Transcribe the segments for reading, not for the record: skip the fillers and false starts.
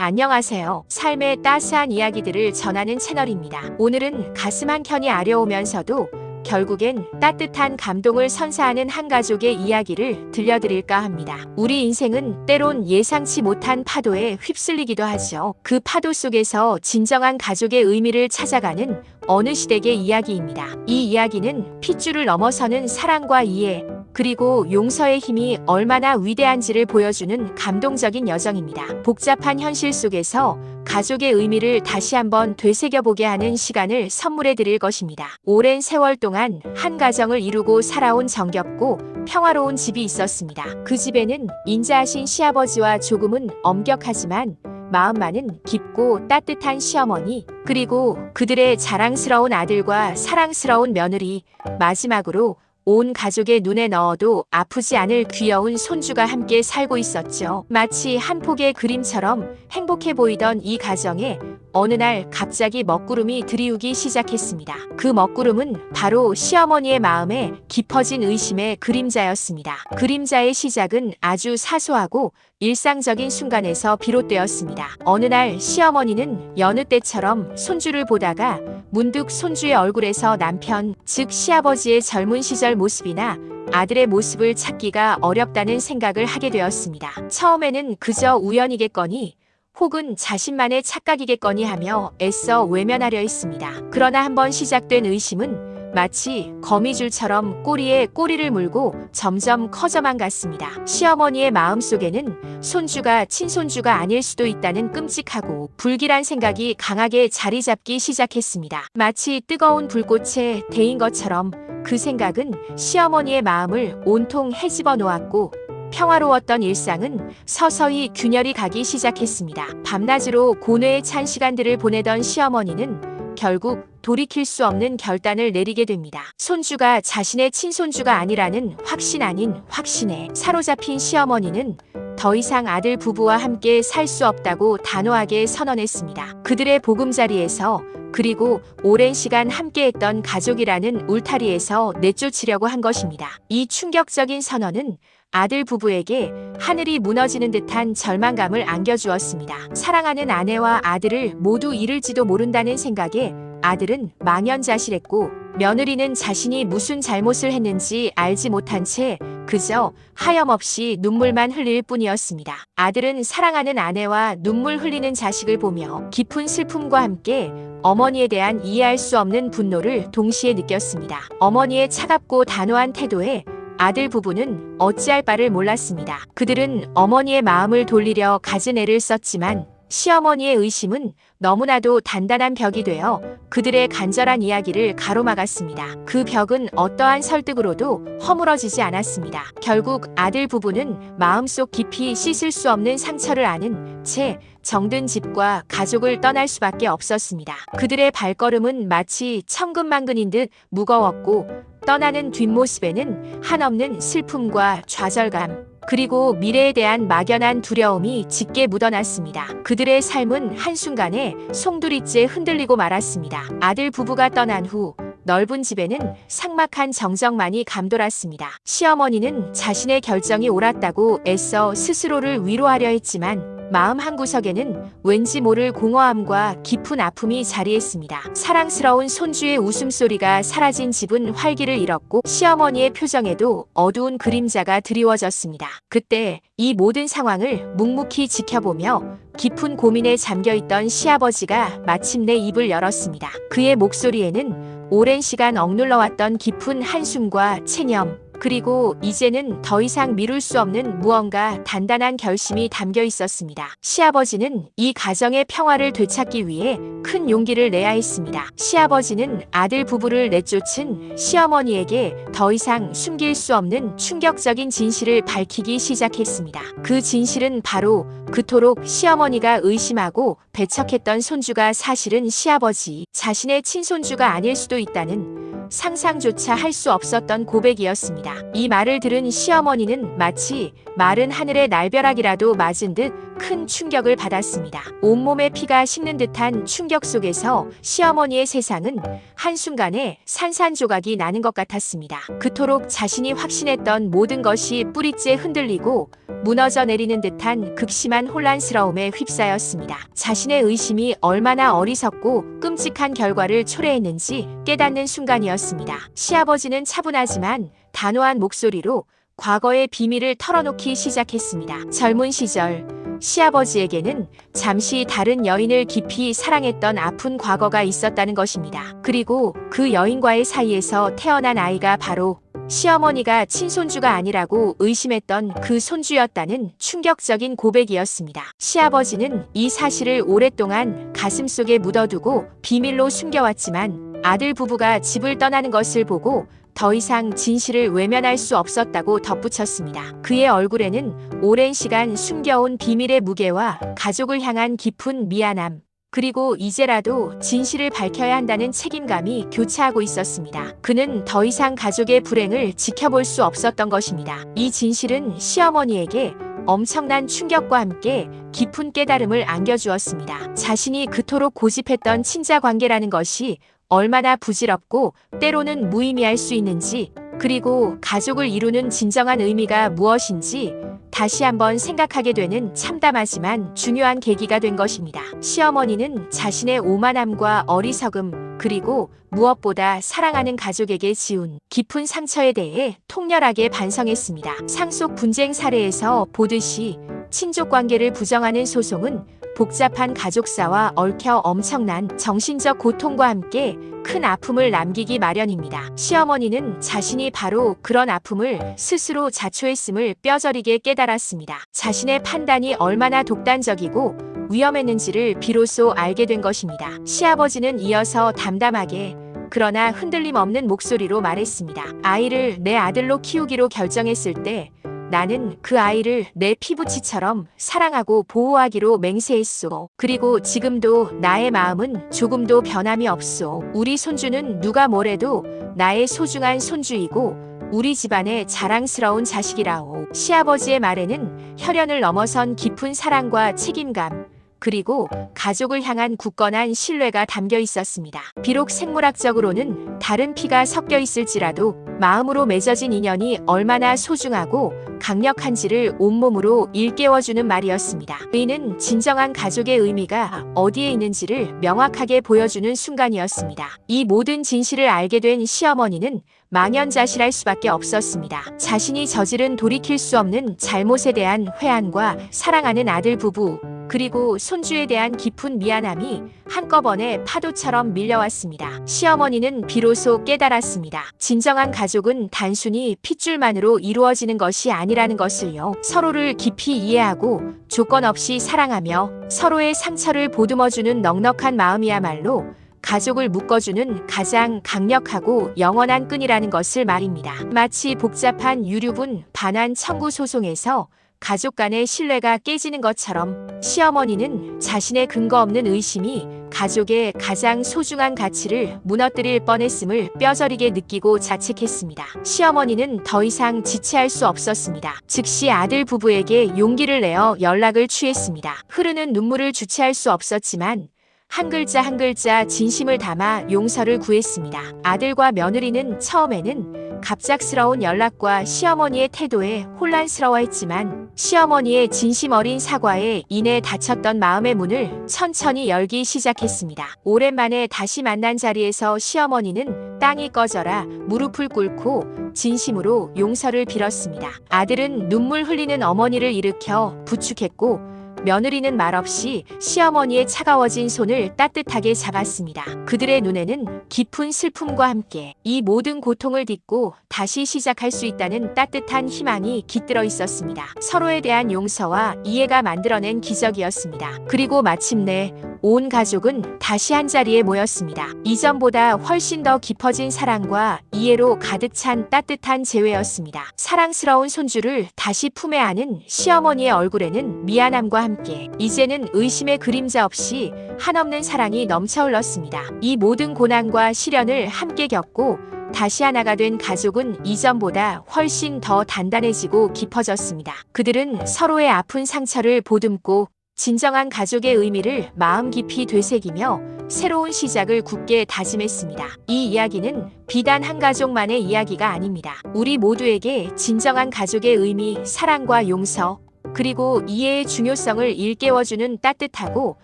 안녕하세요. 삶의 따스한 이야기들을 전하는 채널입니다. 오늘은 가슴 한켠이 아려오면서도 결국엔 따뜻한 감동을 선사하는 한 가족의 이야기를 들려드릴까 합니다. 우리 인생은 때론 예상치 못한 파도에 휩쓸리기도 하죠. 그 파도 속에서 진정한 가족의 의미를 찾아가는 어느 시댁의 이야기입니다. 이 이야기는 핏줄을 넘어서는 사랑과 이해, 그리고 용서의 힘이 얼마나 위대한지를 보여주는 감동적인 여정입니다. 복잡한 현실 속에서 가족의 의미를 다시 한번 되새겨보게 하는 시간을 선물해 드릴 것입니다. 오랜 세월 동안 한 가정을 이루고 살아온 정겹고 평화로운 집이 있었습니다. 그 집에는 인자하신 시아버지와 조금은 엄격하지만 마음만은 깊고 따뜻한 시어머니, 그리고 그들의 자랑스러운 아들과 사랑스러운 며느리, 마지막으로 온 가족의 눈에 넣어도 아프지 않을 귀여운 손주가 함께 살고 있었죠. 마치 한 폭의 그림처럼 행복해 보이던 이 가정에 어느 날 갑자기 먹구름이 들이우기 시작했습니다. 그 먹구름은 바로 시어머니의 마음에 깊어진 의심의 그림자였습니다. 그림자의 시작은 아주 사소하고 일상적인 순간에서 비롯되었습니다. 어느 날 시어머니는 여느 때처럼 손주를 보다가 문득 손주의 얼굴에서 남편, 즉 시아버지의 젊은 시절 모습이나 아들의 모습을 찾기가 어렵다는 생각을 하게 되었습니다. 처음에는 그저 우연이겠거니 혹은 자신만의 착각이겠거니 하며 애써 외면하려 했습니다. 그러나 한번 시작된 의심은 마치 거미줄처럼 꼬리에 꼬리를 물고 점점 커져만 갔습니다. 시어머니의 마음속에는 손주가 친손주가 아닐 수도 있다는 끔찍하고 불길한 생각이 강하게 자리 잡기 시작했습니다. 마치 뜨거운 불꽃에 데인 것처럼 그 생각은 시어머니의 마음을 온통 헤집어 놓았고 평화로웠던 일상은 서서히 균열이 가기 시작했습니다. 밤낮으로 고뇌에 찬 시간들을 보내던 시어머니는 결국 돌이킬 수 없는 결단을 내리게 됩니다. 손주가 자신의 친손주가 아니라는 확신 아닌 확신에 사로잡힌 시어머니는 더 이상 아들 부부와 함께 살 수 없다고 단호하게 선언했습니다. 그들의 보금자리에서, 그리고 오랜 시간 함께했던 가족이라는 울타리에서 내쫓으려고 한 것입니다. 이 충격적인 선언은 아들 부부에게 하늘이 무너지는 듯한 절망감을 안겨주었습니다. 사랑하는 아내와 아들을 모두 잃을지도 모른다는 생각에 아들은 망연자실했고 며느리는 자신이 무슨 잘못을 했는지 알지 못한 채 그저 하염없이 눈물만 흘릴 뿐이었습니다. 아들은 사랑하는 아내와 눈물 흘리는 자식을 보며 깊은 슬픔과 함께 어머니에 대한 이해할 수 없는 분노를 동시에 느꼈습니다. 어머니의 차갑고 단호한 태도에 아들 부부는 어찌할 바를 몰랐습니다. 그들은 어머니의 마음을 돌리려 갖은 애를 썼지만 시어머니의 의심은 너무나도 단단한 벽이 되어 그들의 간절한 이야기를 가로막았습니다. 그 벽은 어떠한 설득으로도 허물어지지 않았습니다. 결국 아들 부부는 마음속 깊이 씻을 수 없는 상처를 안은 채 정든 집과 가족을 떠날 수밖에 없었습니다. 그들의 발걸음은 마치 천근만근인 듯 무거웠고 떠나는 뒷모습에는 한없는 슬픔과 좌절감, 그리고 미래에 대한 막연한 두려움이 짙게 묻어났습니다. 그들의 삶은 한순간에 송두리째 흔들리고 말았습니다. 아들 부부가 떠난 후 넓은 집에는 삭막한 정적만이 감돌았습니다. 시어머니는 자신의 결정이 옳았다고 애써 스스로를 위로하려 했지만 마음 한구석에는 왠지 모를 공허함과 깊은 아픔이 자리했습니다. 사랑스러운 손주의 웃음소리가 사라진 집은 활기를 잃었고 시어머니의 표정에도 어두운 그림자가 드리워졌습니다. 그때 이 모든 상황을 묵묵히 지켜보며 깊은 고민에 잠겨있던 시아버지가 마침내 입을 열었습니다. 그의 목소리에는 오랜 시간 억눌러왔던 깊은 한숨과 체념, 그리고 이제는 더 이상 미룰 수 없는 무언가 단단한 결심이 담겨 있었습니다. 시아버지는 이 가정의 평화를 되찾기 위해 큰 용기를 내야 했습니다. 시아버지는 아들 부부를 내쫓은 시어머니에게 더 이상 숨길 수 없는 충격적인 진실을 밝히기 시작했습니다. 그 진실은 바로 그토록 시어머니가 의심하고 배척했던 손주가 사실은 시아버지 자신의 친손주가 아닐 수도 있다는 상상조차 할 수 없었던 고백이었습니다. 이 말을 들은 시어머니는 마치 마른 하늘의 날벼락이라도 맞은 듯 큰 충격을 받았습니다. 온몸에 피가 식는 듯한 충격 속에서 시어머니의 세상은 한순간에 산산조각이 나는 것 같았습니다. 그토록 자신이 확신했던 모든 것이 뿌리째 흔들리고 무너져 내리는 듯한 극심한 혼란스러움에 휩싸였습니다. 자신의 의심이 얼마나 어리석고 끔찍한 결과를 초래했는지 깨닫는 순간이었습니다. 시아버지는 차분하지만 단호한 목소리로 과거의 비밀을 털어놓기 시작했습니다. 젊은 시절 시아버지에게는 잠시 다른 여인을 깊이 사랑했던 아픈 과거가 있었다는 것입니다. 그리고 그 여인과의 사이에서 태어난 아이가 바로 시어머니가 친손주가 아니라고 의심했던 그 손주였다는 충격적인 고백이었습니다. 시아버지는 이 사실을 오랫동안 가슴속에 묻어두고 비밀로 숨겨왔지만 아들 부부가 집을 떠나는 것을 보고 더 이상 진실을 외면할 수 없었다고 덧붙였습니다. 그의 얼굴에는 오랜 시간 숨겨온 비밀의 무게와 가족을 향한 깊은 미안함, 그리고 이제라도 진실을 밝혀야 한다는 책임감이 교차하고 있었습니다. 그는 더 이상 가족의 불행을 지켜볼 수 없었던 것입니다. 이 진실은 시어머니에게 엄청난 충격과 함께 깊은 깨달음을 안겨주었습니다. 자신이 그토록 고집했던 친자 관계라는 것이 얼마나 부질없고 때로는 무의미할 수 있는지, 그리고 가족을 이루는 진정한 의미가 무엇인지 다시 한번 생각하게 되는 참담하지만 중요한 계기가 된 것입니다. 시어머니는 자신의 오만함과 어리석음, 그리고 무엇보다 사랑하는 가족에게 지운 깊은 상처에 대해 통렬하게 반성했습니다. 상속 분쟁 사례에서 보듯이 친족 관계를 부정하는 소송은 복잡한 가족사와 얽혀 엄청난 정신적 고통과 함께 큰 아픔을 남기기 마련입니다. 시어머니는 자신이 바로 그런 아픔을 스스로 자초했음을 뼈저리게 깨달았습니다. 자신의 판단이 얼마나 독단적이고 위험했는지를 비로소 알게 된 것입니다. 시아버지는 이어서 담담하게 그러나 흔들림 없는 목소리로 말했습니다. 아이를 내 아들로 키우기로 결정했을 때 나는 그 아이를 내 피부치처럼 사랑하고 보호하기로 맹세했소. 그리고 지금도 나의 마음은 조금도 변함이 없소. 우리 손주는 누가 뭐래도 나의 소중한 손주이고 우리 집안의 자랑스러운 자식이라오. 시아버지의 말에는 혈연을 넘어선 깊은 사랑과 책임감, 그리고 가족을 향한 굳건한 신뢰가 담겨 있었습니다. 비록 생물학적으로는 다른 피가 섞여 있을지라도 마음으로 맺어진 인연이 얼마나 소중하고 강력한지를 온몸으로 일깨워주는 말이었습니다. 이는 진정한 가족의 의미가 어디에 있는지를 명확하게 보여주는 순간이었습니다. 이 모든 진실을 알게 된 시어머니는 망연자실할 수밖에 없었습니다. 자신이 저지른 돌이킬 수 없는 잘못에 대한 회한과 사랑하는 아들 부부, 그리고 손주에 대한 깊은 미안함이 한꺼번에 파도처럼 밀려왔습니다. 시어머니는 비로소 깨달았습니다. 진정한 가족은 단순히 핏줄만으로 이루어지는 것이 아니라는 것을요. 서로를 깊이 이해하고 조건 없이 사랑하며 서로의 상처를 보듬어주는 넉넉한 마음이야말로 가족을 묶어주는 가장 강력하고 영원한 끈이라는 것을 말입니다. 마치 복잡한 유류분 반환 청구 소송에서 가족 간의 신뢰가 깨지는 것처럼 시어머니는 자신의 근거 없는 의심이 가족의 가장 소중한 가치를 무너뜨릴 뻔했음을 뼈저리게 느끼고 자책했습니다. 시어머니는 더 이상 지체할 수 없었습니다. 즉시 아들 부부에게 용기를 내어 연락을 취했습니다. 흐르는 눈물을 주체할 수 없었지만 한 글자 한 글자 진심을 담아 용서를 구했습니다. 아들과 며느리는 처음에는 갑작스러운 연락과 시어머니의 태도에 혼란스러워했지만 시어머니의 진심 어린 사과에 인해 닫혔던 마음의 문을 천천히 열기 시작했습니다. 오랜만에 다시 만난 자리에서 시어머니는 땅이 꺼져라 무릎을 꿇고 진심으로 용서를 빌었습니다. 아들은 눈물 흘리는 어머니를 일으켜 부축했고 며느리는 말없이 시어머니의 차가워진 손을 따뜻하게 잡았습니다. 그들의 눈에는 깊은 슬픔과 함께 이 모든 고통을 딛고 다시 시작할 수 있다는 따뜻한 희망이 깃들어 있었습니다. 서로에 대한 용서와 이해가 만들어낸 기적이었습니다. 그리고 마침내 온 가족은 다시 한자리에 모였습니다. 이전보다 훨씬 더 깊어진 사랑과 이해로 가득 찬 따뜻한 재회였습니다. 사랑스러운 손주를 다시 품에 안은 시어머니의 얼굴에는 미안함과 함께 이제는 의심의 그림자 없이 한없는 사랑이 넘쳐 흘렀습니다. 이 모든 고난과 시련을 함께 겪고 다시 하나가 된 가족은 이전보다 훨씬 더 단단해지고 깊어졌습니다. 그들은 서로의 아픈 상처를 보듬고 진정한 가족의 의미를 마음 깊이 되새기며 새로운 시작을 굳게 다짐했습니다. 이 이야기는 비단 한 가족만의 이야기가 아닙니다. 우리 모두에게 진정한 가족의 의미, 사랑과 용서, 그리고 이해의 중요성을 일깨워주는 따뜻하고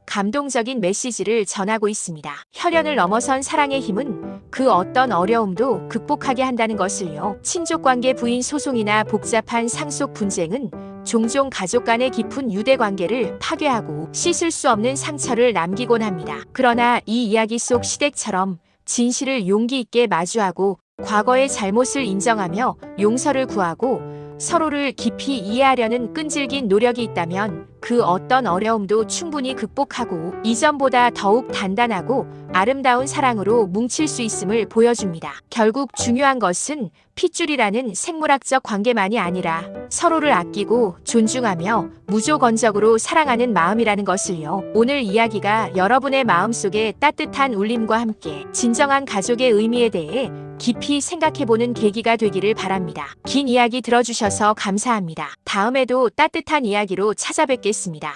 감동적인 메시지를 전하고 있습니다. 혈연을 넘어선 사랑의 힘은 그 어떤 어려움도 극복하게 한다는 것을요. 친족관계 부인 소송이나 복잡한 상속 분쟁은 종종 가족 간의 깊은 유대 관계를 파괴하고 씻을 수 없는 상처를 남기곤 합니다. 그러나 이 이야기 속 시댁처럼 진실을 용기 있게 마주하고 과거의 잘못을 인정하며 용서를 구하고 서로를 깊이 이해하려는 끈질긴 노력이 있다면 그 어떤 어려움도 충분히 극복하고 이전보다 더욱 단단하고 아름다운 사랑으로 뭉칠 수 있음을 보여줍니다. 결국 중요한 것은 핏줄이라는 생물학적 관계만이 아니라 서로를 아끼고 존중하며 무조건적으로 사랑하는 마음이라는 것을요. 오늘 이야기가 여러분의 마음속에 따뜻한 울림과 함께 진정한 가족의 의미에 대해 깊이 생각해보는 계기가 되기를 바랍니다. 긴 이야기 들어주셔서 감사합니다. 다음에도 따뜻한 이야기로 찾아뵙겠습니다.